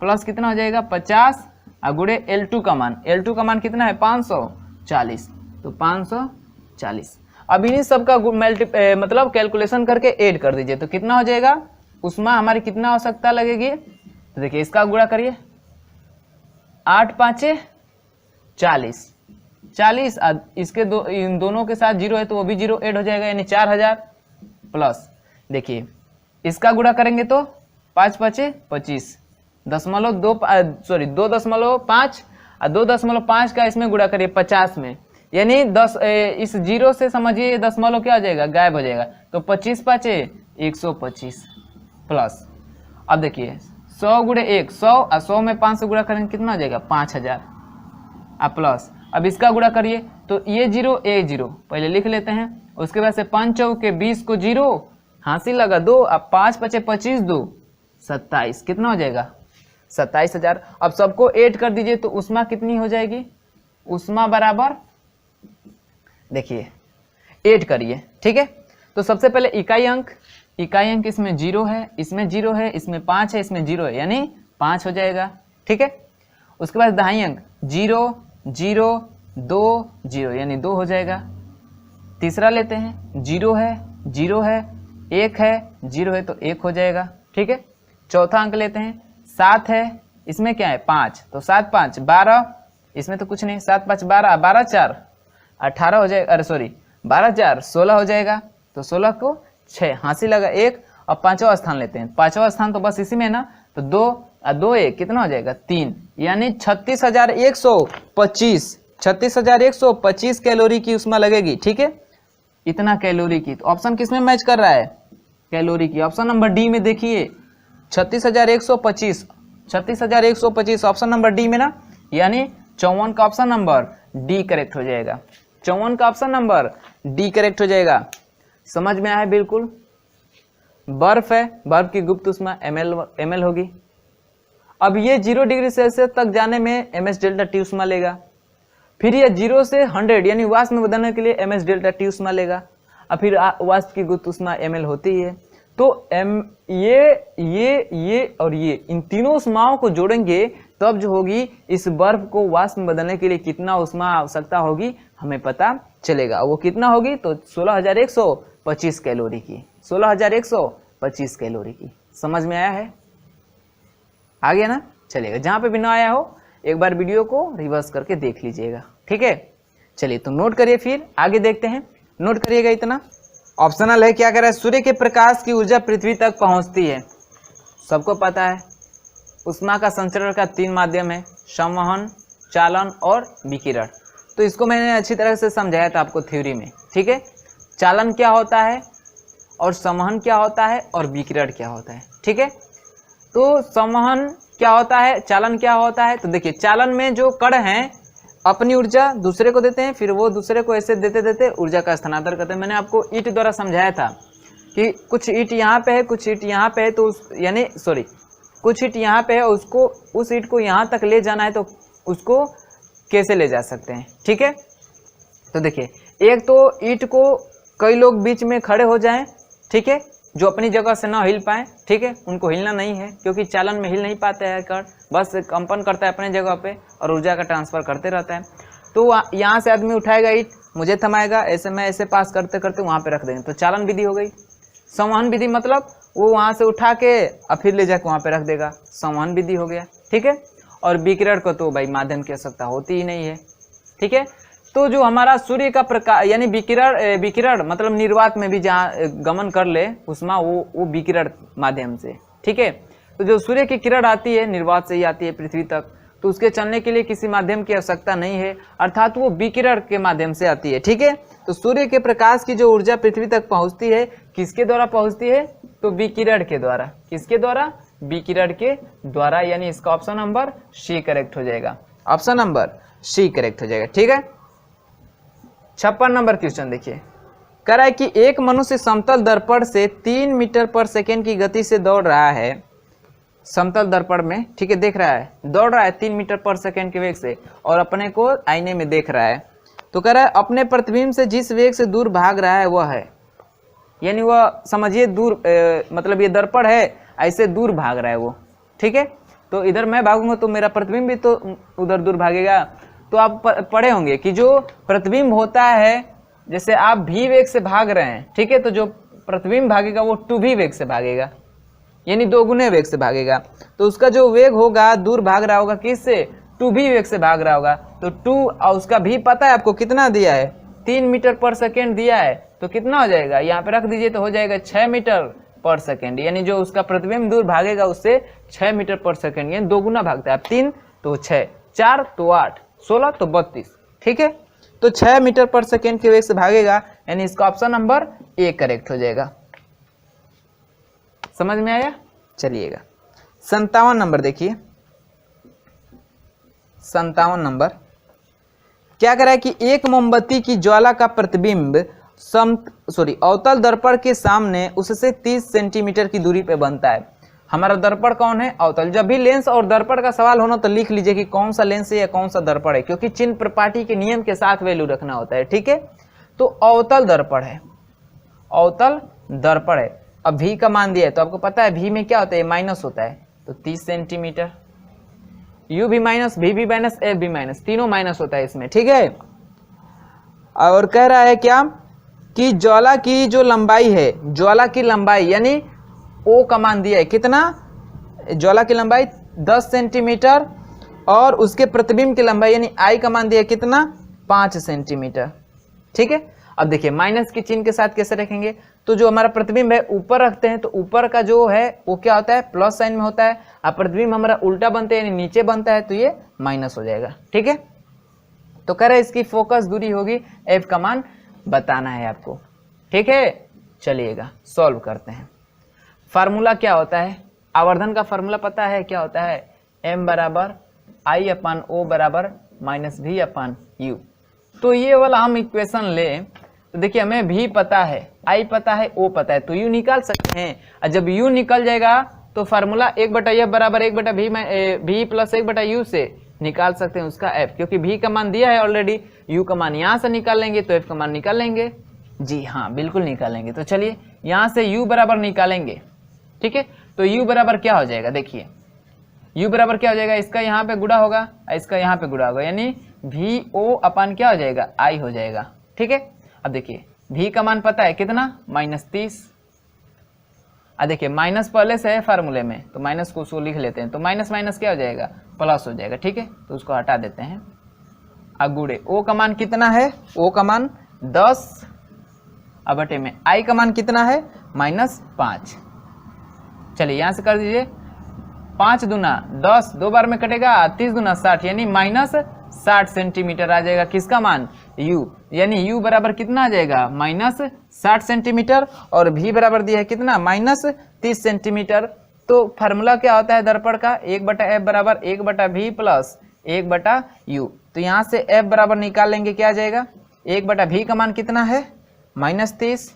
प्लस कितना हो जाएगा 50 गुणे L2 का मान, L2 का मान कितना है 540, तो 540। अब इन्हीं सब का मतलब कैलकुलेशन करके ऐड कर दीजिए, तो कितना हो जाएगा ऊष्मा हमारी कितना आवश्यकता लगेगी, तो देखिए इसका गुणा करिए 8 × 5 = 40, इसके इन दोनों के साथ 0 है तो वो भी 0 ऐड हो जाएगा, यानी 4000 प्लस देखिए इसका गुणा करेंगे तो 5 × 5 = 25, 2.5 और 2.5 का इसमें गुणा करिए 50 में, यानी 10 इस 0 से समझिए दशमलव क्या हो जाएगा गायब हो जाएगा, तो 25 × 5 = 125 प्लस, अब देखिए 100 गुणे 1 100 और 100 में 5 से गुणा करेंगे कितना हो जाएगा 5000 प्लस, अब इसका गुणा करिए तो ये 0 ये 0 पहले लिख लेते हैं, उसके बाद से 5 चौके 20 को 0 हासिल लगा 2, अब 5 × 5 = 25 2 27, कितना हो जाएगा 27000। अब सबको ऐड कर दीजिए तो ऊष्मा कितनी हो जाएगी, ऊष्मा बराबर देखिए ऐड करिए, ठीक है। तो सबसे पहले इकाई अंक इसमें 0 है, इसमें 0 है, इसमें 5 है, इसमें 0 है, यानी 5 हो जाएगा, ठीक है। उसके बाद दहाई अंक 0 0 2 0 यानी 2 हो जाएगा। तीसरा लेते हैं 0 है 0 है 1 है 0 है तो 1 हो जाएगा, ठीक है। चौथा अंक लेते हैं 7 है, इसमें क्या है 5, तो 7 × 5 = 12, इसमें तो कुछ नहीं, 7 × 5 = 12, 12 × 4 = 18 हो जाएगा, अरे सॉरी 12 × 4 = 16 हो जाएगा, तो 16 को 6 हासिल लगा 1, और 5वां स्थान लेते हैं, 5वां स्थान तो बस इसी में ना, तो 2 और 2 1 कितना हो जाएगा 3, यानी 36,125 कैलोरी की ऊष्मा लगेगी, ठीक है। इतना कैलोरी की, तो ऑप्शन किस में मैच कर रहा है कैलोरी की, ऑप्शन नंबर डी में देखिए 36,125 ऑप्शन नंबर डी में ना, यानी 54 का ऑप्शन नंबर डी करेक्ट हो जाएगा, 54 का ऑप्शन नंबर डी करेक्ट हो जाएगा। समझ में आया बिल्कुल। बर्फ है, बर्फ की गुप्त ऊष्मा ml होगी। अब ये 0 डिग्री सेल्सियस तक जाने में ms डेल्टा टी ऊष्मा लेगा, फिर ये 0 से 100 यानी वाष्प में बदलने के लिए ms डेल्टा टी ऊष्मा लेगा, और फिर वाष्प की गुप्त ऊष्मा ml होती है। तो ये और ये इन तीनों ऊष्माओं को जोड़ेंगे तब जो होगी इस बर्फ को वाष्प में बदलने के लिए कितना ऊष्मा आवश्यकता होगी हमें पता चलेगा, वो कितना होगी तो 16,125 कैलोरी की, 16,125 कैलोरी की। समझ में आया है, आ गया ना। चलिएगा, जहाँ पे भी ना आया हो एक बार वीडियो को रिवर्स करके देख लीजिएगा, ठीक है। चलिए तो नोट करिए, फिर आगे देखते हैं। नोट करिएगा इतना, ऑप्शनल है, क्या कह रहा है, सूर्य के प्रकाश की ऊर्जा पृथ्वी तक पहुंचती है, सबको पता है। ऊष्मा का संचरण का 3 माध्यम है, संवहन, चालन और विकिरण। तो इसको मैंने अच्छी तरह से समझाया था आपको थ्योरी में, ठीक है। चालन क्या होता है और संवहन क्या होता है और विकिरण क्या होता है, ठीक है। तो संवहन क्या होता है, चालन क्या होता है, तो देखिए चालन में जो कण हैं अपनी ऊर्जा दूसरे को देते हैं, फिर वो दूसरे को ऐसे देते देते ऊर्जा का स्थानांतरण करते हैं। मैंने आपको ईंट द्वारा समझाया था कि कुछ ईंट यहाँ पे है, कुछ ईंट यहाँ पे है, तो यानी सॉरी कुछ ईंट यहाँ पे है, उसको उस ईंट को यहाँ तक ले जाना है, तो उसको कैसे ले जा सकते हैं, ठीक है। तो देखिए, एक तो ईंट को कई लोग बीच में खड़े हो जाएं, ठीक है, जो अपनी जगह से ना हिल पाए, ठीक है, उनको हिलना नहीं है क्योंकि चालन में हिल नहीं पाते हैं कण, बस कंपन करता है अपने जगह पे और ऊर्जा का ट्रांसफर करते रहता है। तो यहाँ से आदमी उठाएगा ईंट, मुझे थमाएगा, ऐसे मैं ऐसे पास करते करते वहाँ पे रख देंगे, तो चालन विधि हो गई। संवहन विधि मतलब वो वहाँ से उठा के और फिर ले जाके वहाँ पे रख देगा, संवहन विधि हो गया, ठीक है। और विकिरण को तो भाई माध्यम की आवश्यकता होती ही नहीं है, ठीक है। तो जो हमारा सूर्य का प्रकाश यानी विकिरण मतलब निर्वात में भी जहाँ गमन कर ले उष्मा, वो विकिरण माध्यम से, ठीक है। तो जो सूर्य की किरण आती है निर्वात से ही आती है पृथ्वी तक, तो उसके चलने के लिए किसी माध्यम की आवश्यकता नहीं है, अर्थात वो विकिरण के माध्यम से आती है, ठीक है। तो सूर्य के प्रकाश की जो ऊर्जा पृथ्वी तक पहुंचती है, किसके द्वारा पहुंचती है, तो विकिरण के द्वारा। किसके द्वारा, विकिरण के द्वारा, यानी इसका ऑप्शन नंबर सी करेक्ट हो जाएगा, ऑप्शन नंबर सी करेक्ट हो जाएगा, ठीक है। 56 नंबर क्वेश्चन देखिए, कह रहा है कि एक मनुष्य समतल दर्पण से 3 मीटर पर सेकेंड की गति से दौड़ रहा है, समतल दर्पण में, ठीक है, देख रहा है, दौड़ रहा है 3 मीटर पर सेकेंड के वेग से और अपने को आईने में देख रहा है। तो कह रहा है अपने प्रतिबिंब से जिस वेग से दूर भाग रहा है वह है, यानी वह समझिए दूर मतलब ये दर्पण है, ऐसे दूर भाग रहा है वो, ठीक है। तो इधर मैं भागूंगा तो मेरा प्रतिबिंब भी तो उधर दूर भागेगा। तो आप पढ़े होंगे कि जो प्रतिबिंब होता है, जैसे आप भी वेग से भाग रहे हैं, ठीक है, तो जो प्रतिबिंब भागेगा वो 2v वेग से भागेगा, यानी 2 गुने वेग से भागेगा। तो उसका जो वेग होगा दूर भाग रहा होगा किससे, 2v वेग से भाग रहा होगा। तो 2 और उसका भी पता है आपको कितना दिया है, 3 मीटर पर सेकेंड दिया है, तो कितना हो जाएगा, यहाँ पे रख दीजिए तो हो जाएगा 6 मीटर पर सेकेंड, यानी जो उसका प्रतिबिंब दूर भागेगा उससे 6 मीटर पर सेकेंड, यानी 2 गुना भागता है। 3 तो 6, 4 तो 8, 16 तो 32, ठीक है। तो 6 मीटर पर सेकेंड के वेग से भागेगा, यानी इसका ऑप्शन नंबर ए करेक्ट हो जाएगा। समझ में आया, चलिएगा 57 नंबर देखिए, 57 नंबर क्या कह रहा है कि एक मोमबत्ती की ज्वाला का प्रतिबिंब अवतल दर्पण के सामने उससे 30 सेंटीमीटर की दूरी पे बनता है। हमारा दर्पण कौन है, अवतल। जब भी लेंस और दर्पण का सवाल होना तो लिख लीजिए कि कौन सा लेंस है या कौन सा दर्पण है, क्योंकि चिन्ह प्रपाटी के नियम के साथ वैल्यू रखना होता है, ठीक है। तो अवतल दर्पण है, अवतल दर्पण है। अब भी का मान दिया है तो आपको पता है भी में क्या होता है, माइनस होता है, तो 30 सेंटीमीटर, यू भी माइनस, भी माइनस, एफ भी माइनस, तीनों माइनस होता है इसमें, ठीक है। और कह रहा है क्या कि ज्वाला की जो लंबाई है, ज्वाला की लंबाई यानी ओ का मान दिया है कितना, ज्वाला की लंबाई 10 सेंटीमीटर और उसके प्रतिबिंब की लंबाई यानी आई का मान दिया है कितना, 5 सेंटीमीटर, ठीक है। अब देखिए माइनस के चिन्ह के साथ कैसे रखेंगे, तो जो हमारा प्रतिबिंब है ऊपर रखते हैं, तो ऊपर का जो है वो क्या होता है, प्लस साइन में होता है, और प्रतिबिंब हमारा उल्टा बनता है यानी नीचे बनता है, तो ये माइनस हो जाएगा, ठीक है। तो कह रहे इसकी फोकस दूरी होगी, एफ का मान बताना है आपको, ठीक है। चलिएगा सॉल्व करते हैं। फार्मूला क्या होता है, आवर्धन का फार्मूला पता है क्या होता है, m बराबर आई अपान ओ बराबर माइनस भी अपान यू। तो ये वाला हम इक्वेशन ले तो देखिए हमें भी पता है, आई पता है, ओ पता है, तो यू निकाल सकते हैं। और जब यू निकल जाएगा तो फार्मूला 1/f बराबर 1/v प्लस 1/u से निकाल सकते हैं उसका f, क्योंकि v का मान दिया है ऑलरेडी, u का मान यहाँ से निकाल लेंगे तो f का मान निकाल लेंगे। जी हाँ बिल्कुल निकालेंगे। तो चलिए यहाँ से u बराबर निकालेंगे, ठीक है। तो u बराबर क्या हो जाएगा, देखिए u बराबर क्या हो जाएगा, इसका यहाँ पे गुणा होगा, इसका यहाँ पे गुणा होगा, यानी वी ओ अपान क्या हो जाएगा, आई हो जाएगा, ठीक है। अब देखिए v का मान पता है कितना, -30। अब देखिए माइनस पहले से है फार्मूले में, तो माइनस को उसको लिख लेते हैं, तो माइनस माइनस क्या हो जाएगा, प्लस हो जाएगा, ठीक है। तो उसको हटा देते हैं। अब गुड़े ओ का मान कितना है, ओ का मान 10, अब बटे में आई का मान कितना है, -5। चलिए यहाँ से कर दीजिए, 5 दूना 10, 2 बार में कटेगा, 30 दूना 60, यानी -60 सेंटीमीटर आ जाएगा किसका मान, u, यानी u बराबर कितना आ जाएगा, -60 सेंटीमीटर, और v बराबर दिया है कितना, -30 सेंटीमीटर। तो फार्मूला क्या होता है दर्पण का, 1/f बराबर 1/v प्लस 1/u। तो यहाँ से f बराबर निकाल लेंगे, क्या आ जाएगा 1/v का मान कितना है -30,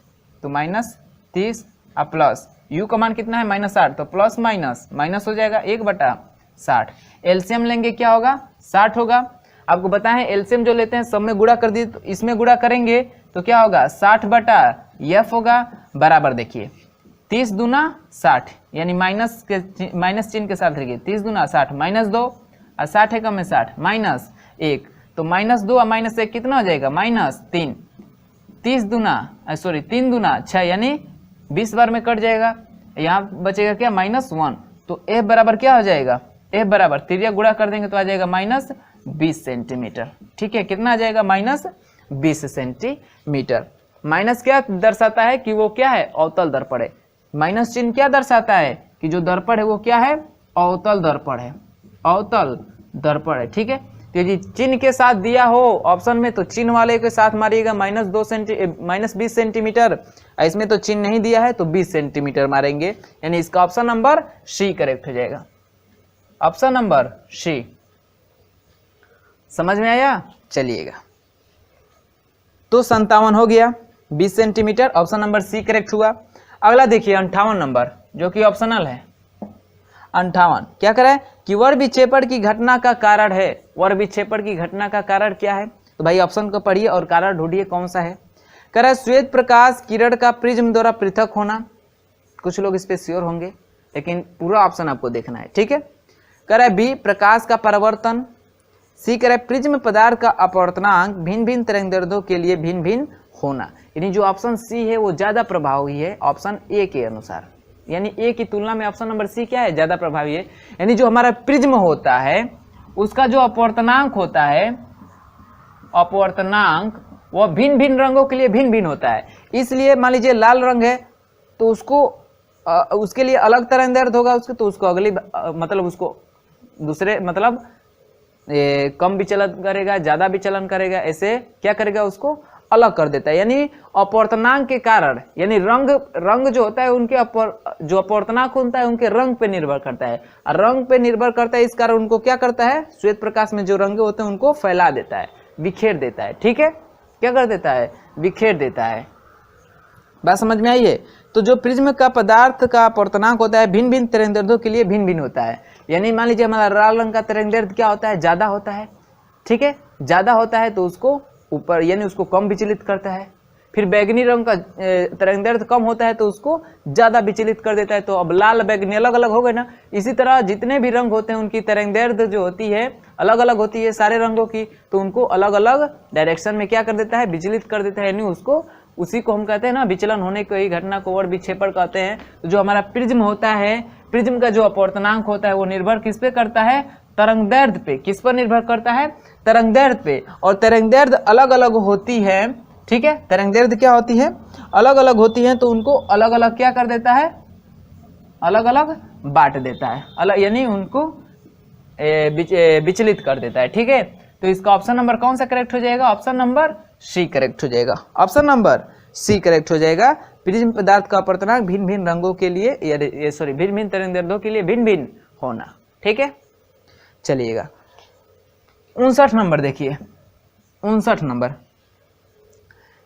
तो -30 और प्लस u का मान कितना है -60, तो प्लस माइनस हो जाएगा 1/60। एलसीएम लेंगे क्या होगा 60 होगा। आपको बताएं एलसीएम जो लेते हैं सब में गुणा कर दिए, तो इसमें गुणा करेंगे तो क्या होगा 60/f होगा बराबर, देखिए 30 दूना 60 यानी माइनस चिन्ह के साथ देखिए 30 दूना 60 -2 और 60 है कम में 60 -1, तो -2 और -1 कितना हो जाएगा -3। 3 दूना 6 यानी 20 बार में कट जाएगा, यहाँ बचेगा क्या -1। तो f बराबर क्या हो जाएगा, f बराबर त्रिज्या गुणा कर देंगे तो आ जाएगा -20 सेंटीमीटर। ठीक है, कितना आ जाएगा -20 सेंटीमीटर। माइनस क्या दर्शाता है कि वो क्या है अवतल दर्पण है। माइनस चिन्ह क्या दर्शाता है कि जो दर्पण है वो क्या है अवतल दर्पण है, अवतल दर्पण है। ठीक है, तो यदि चिन्ह के साथ दिया हो ऑप्शन में तो चिन्ह वाले के साथ मारिएगा -20 सेंटीमीटर, इसमें तो चिन्ह नहीं दिया है तो 20 सेंटीमीटर मारेंगे, यानी इसका ऑप्शन नंबर सी करेक्ट हो जाएगा। ऑप्शन नंबर सी, समझ में आया? चलिएगा, तो 57 हो गया 20 centimetre, option number C correct हुआ। अगला देखिए 58 नंबर जो कि ऑप्शनल है। 58 क्या करा है कि वर विक्षेपण की घटना का कारण है। वर विक्षेपण की घटना का कारण क्या है, तो भाई ऑप्शन को पढ़िए और कारण ढूंढिए कौन सा है। कह रहा है श्वेत प्रकाश किरण का प्रिज्म द्वारा पृथक होना, कुछ लोग इस पे श्योर होंगे लेकिन पूरा ऑप्शन आपको देखना है। ठीक है, कह रहा है बी प्रकाश का परावर्तन, सी कह रहा है प्रिज्म पदार्थ का अपवर्तनांक भिन्न भिन्न तरंगदैर्ध्यों के लिए भिन्न भिन्न होना, यानी जो ऑप्शन सी है वो ज्यादा प्रभावी है ऑप्शन ए के अनुसार, यानी ए की तुलना में ऑप्शन नंबर सी क्या है ज्यादा प्रभावी है। यानी जो हमारा प्रिज्म होता है उसका जो अपवर्तनांक होता है, अपवर्तनांक वो भिन्न भिन्न रंगों के लिए भिन्न भिन्न होता है। इसलिए मान लीजिए लाल रंग है तो उसको उसके लिए अलग तरंगदैर्ध्य होगा उसके, तो उसको अगली मतलब उसको दूसरे मतलब कम विचलन करेगा, ज्यादा विचलन करेगा, ऐसे क्या करेगा उसको अलग कर देता है। यानी अपवर्तनांक के कारण, यानी रंग जो होता है उनके जो अपवर्तनांक होता है उनके रंग पे निर्भर करता है, और रंग पे निर्भर करता है इस कारण उनको क्या करता है श्वेत प्रकाश में जो रंग होते हैं उनको फैला देता है, बिखेर देता है। ठीक है, क्या कर देता है बिखेर देता है। बात समझ में आई है? तो जो प्रिज्म का पदार्थ का अपवर्तनांक होता है भिन्न भिन्न तरंगदैर्ध्यों के लिए भिन्न भिन्न होता है। यानी मान लीजिए हमारा लाल रंग का तरंगदैर्ध्य क्या होता है ज्यादा होता है। ठीक है, ज्यादा होता है तो उसको ऊपर यानी उसको कम विचलित करता है। फिर बैगनी रंग का तरंगदैर्ध्य कम होता है तो उसको ज्यादा विचलित कर देता है। तो अब लाल बैगनी अलग अलग हो गए ना, इसी तरह जितने भी रंग होते हैं उनकी तरंगदैर्ध्य जो होती है अलग अलग होती है सारे रंगों की, तो उनको अलग अलग डायरेक्शन में क्या कर देता है विचलित कर देता है। यानी उसको उसी को हम कहते हैं ना विचलन होने की घटना को वर विक्षेपण कहते हैं। तो जो हमारा प्रिज्म होता है, प्रिज्म का जो अपवर्तनांक होता है वो निर्भर किस पे करता है तरंगदैर्ध्य पे। किस पर निर्भर करता है तरंगदैर्ध्य पे, और तरंगदैर्ध्य अलग अलग होती है। ठीक है, तरंगदैर्ध्य क्या होती है अलग अलग होती है, तो उनको अलग अलग क्या कर देता है अलग अलग बांट देता है, अलग यानी उनको विचलित कर देता है। ठीक है, तो इसका ऑप्शन नंबर कौन सा करेक्ट हो जाएगा ऑप्शन नंबर सी करेक्ट हो जाएगा। ऑप्शन नंबर सी करेक्ट हो जाएगा। प्रिज्म पदार्थ का अपवर्तनांक भिन्न भिन्न रंगों के लिए भिन्न भिन्न तरंगदैर्ध्यों के लिए भिन्न भिन्न होना। ठीक है, चलिएगा 59 नंबर देखिए। 59 नंबर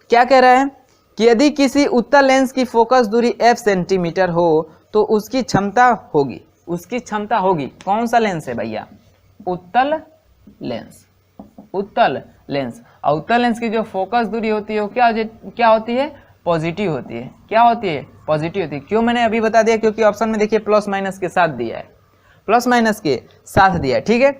क्या कह रहा है कि यदि किसी उत्तल लेंस की फोकस दूरी f सेंटीमीटर हो तो उसकी क्षमता होगी। उसकी क्षमता होगी कौन सा लेंस है भैया उत्तल लेंस। उत्तल लेंस, और उत्तल लेंस की जो फोकस दूरी होती है वो क्या होती है पॉजिटिव होती है। क्या होती है पॉजिटिव होती है। क्यों मैंने अभी बता दिया क्योंकि ऑप्शन में देखिए प्लस माइनस के साथ दिया है, प्लस माइनस के साथ दिया है। ठीक है,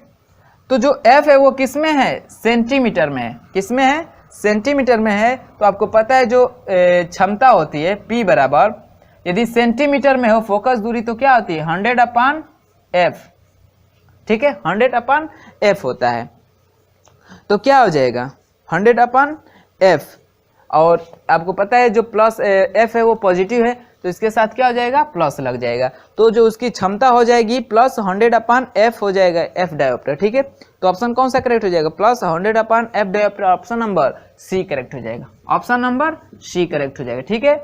तो जो f है वो किस में है सेंटीमीटर में है। किस में है सेंटीमीटर में है। तो आपको पता है जो क्षमता होती है P बराबर यदि सेंटीमीटर में हो फोकस दूरी तो क्या होती है 100/f। ठीक है, 100/f होता है। तो क्या हो जाएगा 100/f, और आपको पता है जो प्लस f है वो पॉजिटिव है तो इसके साथ क्या हो जाएगा प्लस लग जाएगा। तो जो उसकी क्षमता हो जाएगी प्लस 100/f हो जाएगा f डायोप्टर। ठीक है, तो ऑप्शन कौन सा करेक्ट हो जाएगा plus 100/f dioptre. Option number C correct हो जाएगा। ऑप्शन नंबर सी करेक्ट हो जाएगा। ठीक है,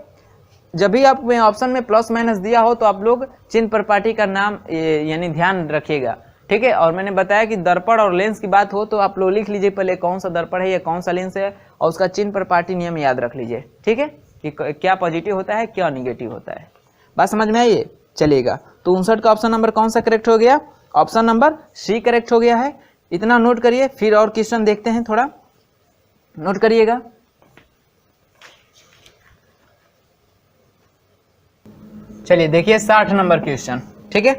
जब भी आप ऑप्शन में प्लस माइनस दिया हो तो आप लोग चिन्ह प्रपाटी का नाम यानी ध्यान रखिएगा ठीक है। और मैंने बताया कि दर्पण और लेंस की बात हो तो आप लोग लिख लीजिए पहले कौन सा दर्पण है या कौन सा लेंस है, और उसका चिन्ह प्रपाटी नियम याद रख लीजिए, ठीक है, कि क्या पॉजिटिव होता है क्या निगेटिव होता है। बात समझ में आई है? चलिएगा, तो 59 का ऑप्शन नंबर कौन सा करेक्ट हो गया? ऑप्शन नंबर सी करेक्ट हो गया है। इतना नोट करिए, फिर और क्वेश्चन देखते हैं, थोड़ा नोट करिएगा। चलिए देखिए 60 नंबर क्वेश्चन, ठीक है।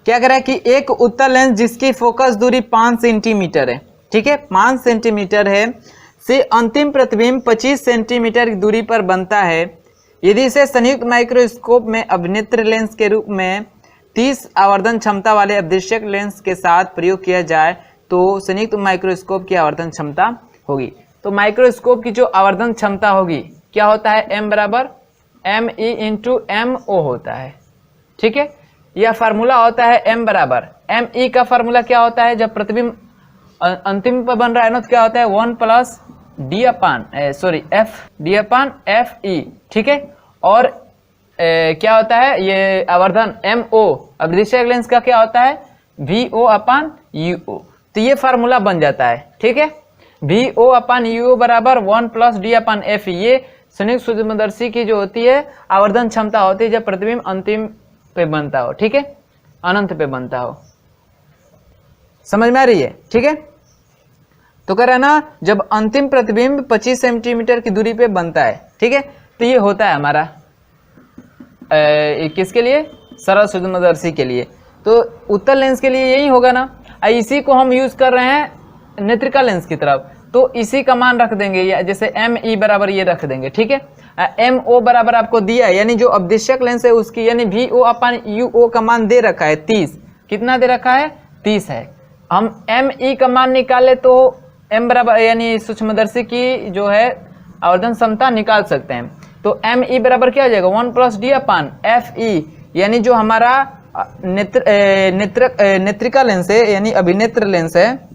क्या कह रहा है कि एक उत्तल लेंस जिसकी फोकस दूरी 5 सेंटीमीटर है, ठीक है, 5 सेंटीमीटर है, से अंतिम प्रतिबिंब 25 सेंटीमीटर की दूरी पर बनता है। यदि इसे संयुक्त माइक्रोस्कोप में अभिनेत्र लेंस के रूप में 30 आवर्धन क्षमता वाले अदृश्यक लेंस के साथ प्रयोग किया जाए तो संयुक्त माइक्रोस्कोप की आवर्धन क्षमता होगी। तो माइक्रोस्कोप की जो आवर्धन क्षमता होगी क्या होता है? m बराबर ME इंटू MO होता है, ठीक है। यह फार्मूला होता है m बराबर ME का फार्मूला क्या होता है? जब प्रतिबिंब अंतिम पर बन रहा है ना तो क्या होता है? 1 plus D upon F E, ठीक है। और क्या होता है ये आवर्धन MO अदृश्यक लेंस का क्या होता है? VO अपान UO। तो ये फार्मूला बन जाता है, ठीक है। VO अपान UO बराबर 1 plus D upon F E, ये संयुक्त सूक्ष्मदर्शी की जो होती है आवर्धन क्षमता होती है जब प्रतिबिंब अंतिम पे बनता हो, ठीक है, अनंत पे बनता हो। समझ में आ रही है? ठीक है। तो कह रहा है ना जब अंतिम प्रतिबिंब 25 सेंटीमीटर की दूरी पे बनता है, ठीक है, तो ये होता है हमारा किसके लिए? सरल सूक्ष्मदर्शी के लिए। तो उत्तल लेंस के लिए यही होगा ना। इसी को हम यूज कर रहे हैं नेत्रिका लेंस की तरफ, तो इसी का मान रख देंगे, या जैसे ME बराबर ये रख देंगे, ठीक है। MO बराबर आपको दिया है, यानी जो अवदिश्यक लेंस है उसकी, यानी VO अपान UO का मान दे रखा है 30। कितना दे रखा है? 30 है। हम ME का मान निकाले तो M बराबर यानी सूक्ष्मदर्शी की जो है आवर्धन क्षमता निकाल सकते हैं। तो ME बराबर क्या हो जाएगा? 1 प्लस डी अपान FE, यानी जो हमारा नेत्रिका लेंस है यानी अभिनेत्र लेंस है,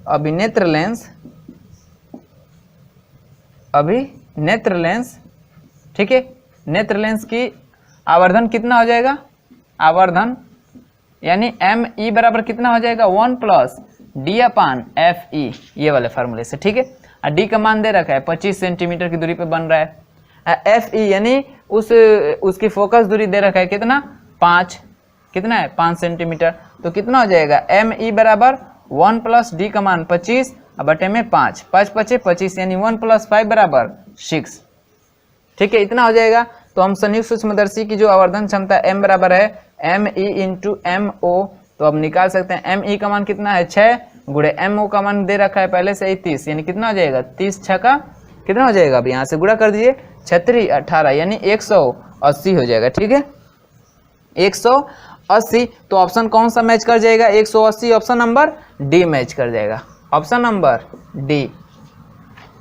अभिनेत्र लेंस, ठीक है। नेत्र लेंस की आवर्धन कितना हो जाएगा? आवर्धन यानी ME बराबर कितना हो जाएगा? 1 प्लस डी अपान FE, ये वाले फार्मूले से, ठीक है। डी का मान दे रखा है 25 सेंटीमीटर की दूरी पे बन रहा है। FE यानी उसकी फोकस दूरी दे रखा है कितना? 5, कितना है? 5 सेंटीमीटर। तो कितना हो जाएगा? ME बराबर 1 प्लस डी का मान 25 बटे में 5, 5 पचे 25, यानी 1 प्लस 5 बराबर 6, ठीक है, इतना हो जाएगा। तो हम संयुक्त सूक्ष्मदर्शी की जो आवर्धन क्षमता M बराबर है ME इंटू MO, तो अब निकाल सकते हैं। ME का मान कितना है? 6 गुणे MO का मान दे रखा है पहले से ही 30, यानी कितना हो जाएगा? 30 6 का कितना हो जाएगा? अब यहाँ से गुणा कर दीजिए, 36 18, यानी 180 हो जाएगा, ठीक है, 180। तो ऑप्शन कौन सा मैच कर जाएगा? 180 ऑप्शन नंबर डी मैच कर जाएगा, ऑप्शन नंबर डी।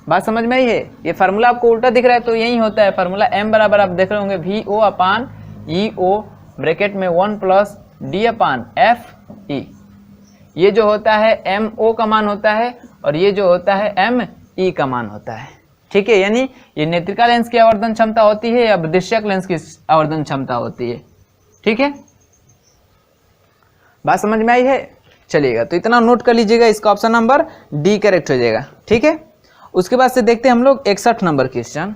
बात समझ में आई है? ये फार्मूला आपको उल्टा दिख रहा है तो यही होता है फार्मूला। M बराबर आप देख रहे होंगे VO अपान EO ब्रैकेट में 1 प्लस डी अपान FE, ये जो होता है MO का मान होता है और ये जो होता है ME का मान होता है, ठीक है। यानी ये नेत्रिका लेंस की आवर्धन क्षमता होती है या अवदिश्यक लेंस की आवर्धन क्षमता होती है, ठीक है। बात समझ में आई है? चलिएगा, तो इतना नोट कर लीजिएगा, इसका ऑप्शन नंबर डी करेक्ट हो जाएगा, ठीक है। उसके बाद से देखते हैं हम लोग 61 नंबर क्वेश्चन।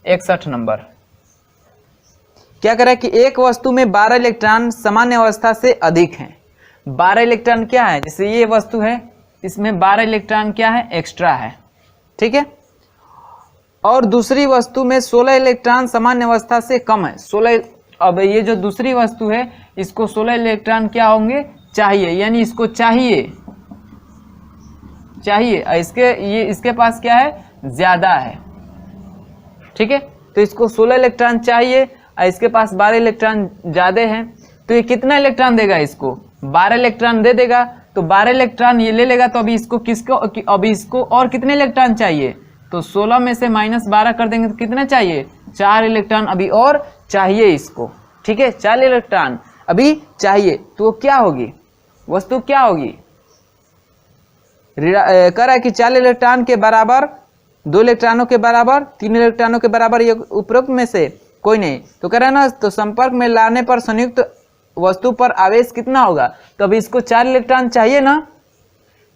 61 नंबर क्या कह रहा है कि एक वस्तु में 12 इलेक्ट्रॉन सामान्य अवस्था से अधिक हैं। 12 इलेक्ट्रॉन क्या है? जैसे ये वस्तु है, इसमें 12 इलेक्ट्रॉन क्या है? एक्स्ट्रा है, ठीक है। और दूसरी वस्तु में 16 इलेक्ट्रॉन सामान्य अवस्था से कम है। 16, अब ये जो दूसरी वस्तु है इसको 16 इलेक्ट्रॉन क्या होंगे? चाहिए, यानी इसको चाहिए, इसके पास क्या है? ज्यादा है, ठीक है। तो इसको 16 इलेक्ट्रॉन चाहिए और इसके पास 12 इलेक्ट्रॉन ज्यादा हैं, तो ये कितना इलेक्ट्रॉन देगा? इसको 12 इलेक्ट्रॉन दे देगा। तो 12 इलेक्ट्रॉन ये ले लेगा, तो अभी इसको और कितने इलेक्ट्रॉन चाहिए? तो 16 में से -12 कर देंगे तो कितना चाहिए? 4 इलेक्ट्रॉन अभी और चाहिए इसको, ठीक है, 4 इलेक्ट्रॉन अभी चाहिए। तो क्या होगी? वस्तु क्या होगी? कह रहा है कि 4 इलेक्ट्रॉन के बराबर, 2 इलेक्ट्रॉनों के बराबर, 3 इलेक्ट्रॉनों के बराबर, ये उपरोक्त में से कोई नहीं। तो कह रहा है ना, तो संपर्क में लाने पर संयुक्त वस्तु पर आवेश कितना होगा, तो अभी इसको 4 इलेक्ट्रॉन चाहिए ना,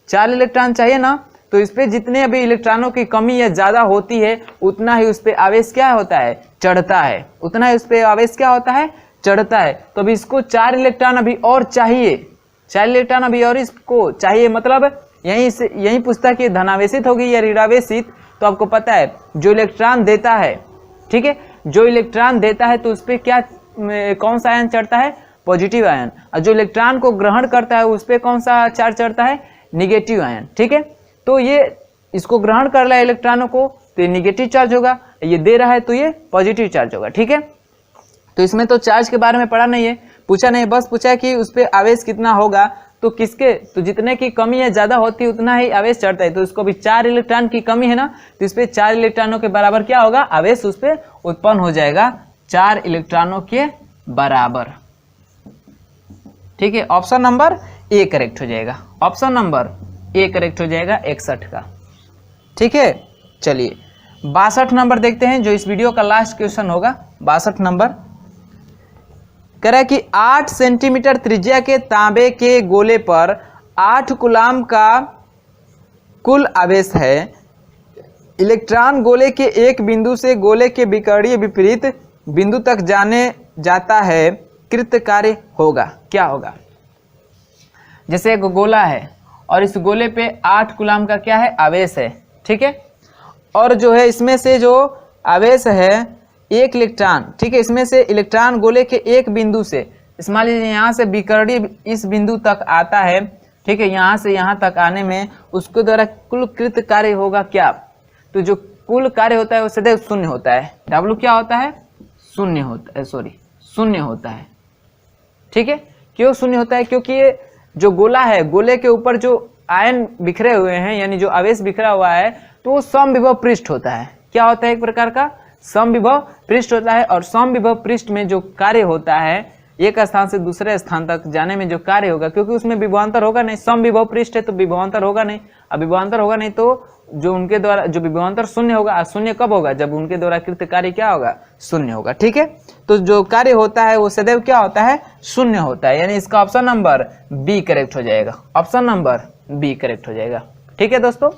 4 इलेक्ट्रॉन चाहिए ना, तो इस पे जितने अभी इलेक्ट्रॉनों की कमी या ज्यादा होती है उतना ही उस पे आवेश क्या होता है, चढ़ता है, उतना ही उस पे आवेश क्या होता है, चढ़ता है। तो अभी इसको 4 इलेक्ट्रॉन अभी और चाहिए, 4 इलेक्ट्रॉन अभी और इसको चाहिए, मतलब यही पूछता कि धनावेशित होगी या ऋणावेशित। तो आपको पता है जो इलेक्ट्रॉन देता है, ठीक है, जो इलेक्ट्रॉन देता है तो उस पर क्या कौन सा आयन चढ़ता है, पॉजिटिव आयन, और जो इलेक्ट्रॉन को ग्रहण करता है उस पर कौन सा चार्ज चढ़ता है, निगेटिव आयन, ठीक है। तो ये इसको ग्रहण कर रहा है इलेक्ट्रॉनों को तो ये निगेटिव चार्ज होगा, ये दे रहा है तो ये पॉजिटिव चार्ज होगा, ठीक है। तो इसमें तो चार्ज के बारे में पढ़ा नहीं है, पूछा नहीं, बस पूछा कि उस पर आवेश कितना होगा, तो किसके, तो जितने की कमी है ज्यादा होती है उतना ही आवेश चढ़ता है। तो इसको भी 4 इलेक्ट्रॉन की कमी है ना, तो इस पर 4 इलेक्ट्रॉनों के बराबर क्या होगा, आवेश उस पर उत्पन्न हो जाएगा 4 इलेक्ट्रॉनों के बराबर, ठीक है। ऑप्शन नंबर ए करेक्ट हो जाएगा, ऑप्शन नंबर ए करेक्ट हो जाएगा 61 का, ठीक है। चलिए 62 नंबर देखते हैं, जो इस वीडियो का लास्ट क्वेश्चन होगा। 62 नंबर कह रहा है कि 8 सेंटीमीटर त्रिज्या के तांबे के गोले पर 8 कूलाम का कुल आवेश है। इलेक्ट्रॉन गोले के एक बिंदु से गोले के विकर्णीय विपरीत बिंदु तक जाता है, कृत कार्य होगा, क्या होगा। जैसे एक गोला है और इस गोले पे 8 कूलाम का क्या है, आवेश है, ठीक है। और जो है इसमें से जो आवेश है 1 इलेक्ट्रॉन, ठीक है, इसमें से इलेक्ट्रॉन गोले के एक बिंदु से, मान लीजिए यहाँ से विकर्णीय इस बिंदु तक आता है, ठीक है, यहाँ से यहाँ तक आने में उसके द्वारा कुल कृत कार्य होगा क्या। तो जो कुल कार्य होता है वो सदैव शून्य होता है, डब्ल्यू क्या होता है, शून्य होता है, शून्य होता है, ठीक है। क्यों शून्य होता है, क्योंकि ये जो गोला है, गोले के ऊपर जो आयन बिखरे हुए हैं यानी जो आवेश बिखरा हुआ है तो वो समविभव पृष्ठ होता है, क्या होता है, एक प्रकार का समविभव पृष्ठ होता है। और समविभव पृष्ठ में जो कार्य होता है एक स्थान से दूसरे स्थान तक जाने में जो कार्य होगा, क्योंकि उसमें विभवांतर होगा नहीं, समविभव पृष्ठ है तो विभवांतर होगा नहीं, अब विभवांतर होगा नहीं तो जो उनके द्वारा जो विभवांतर शून्य होगा, शून्य कब होगा, जब उनके द्वारा कृत कार्य क्या होगा, शून्य होगा, ठीक है। तो जो कार्य होता है वो सदैव क्या होता है, शून्य होता है, यानी इसका ऑप्शन नंबर बी करेक्ट हो जाएगा, ऑप्शन नंबर बी करेक्ट हो जाएगा, ठीक है दोस्तों।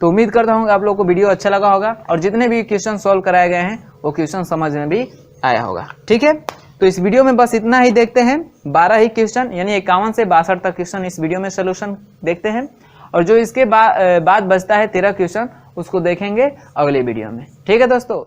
तो उम्मीद करता हूँ आप लोगों को वीडियो अच्छा लगा होगा और जितने भी क्वेश्चन सॉल्व कराए गए हैं वो क्वेश्चन समझ में भी आया होगा, ठीक है। तो इस वीडियो में बस इतना ही देखते हैं, 12 ही क्वेश्चन यानी 51 से 62 तक क्वेश्चन इस वीडियो में सोल्यूशन देखते हैं, और जो इसके बाद बचता है 13 क्वेश्चन उसको देखेंगे अगले वीडियो में, ठीक है दोस्तों।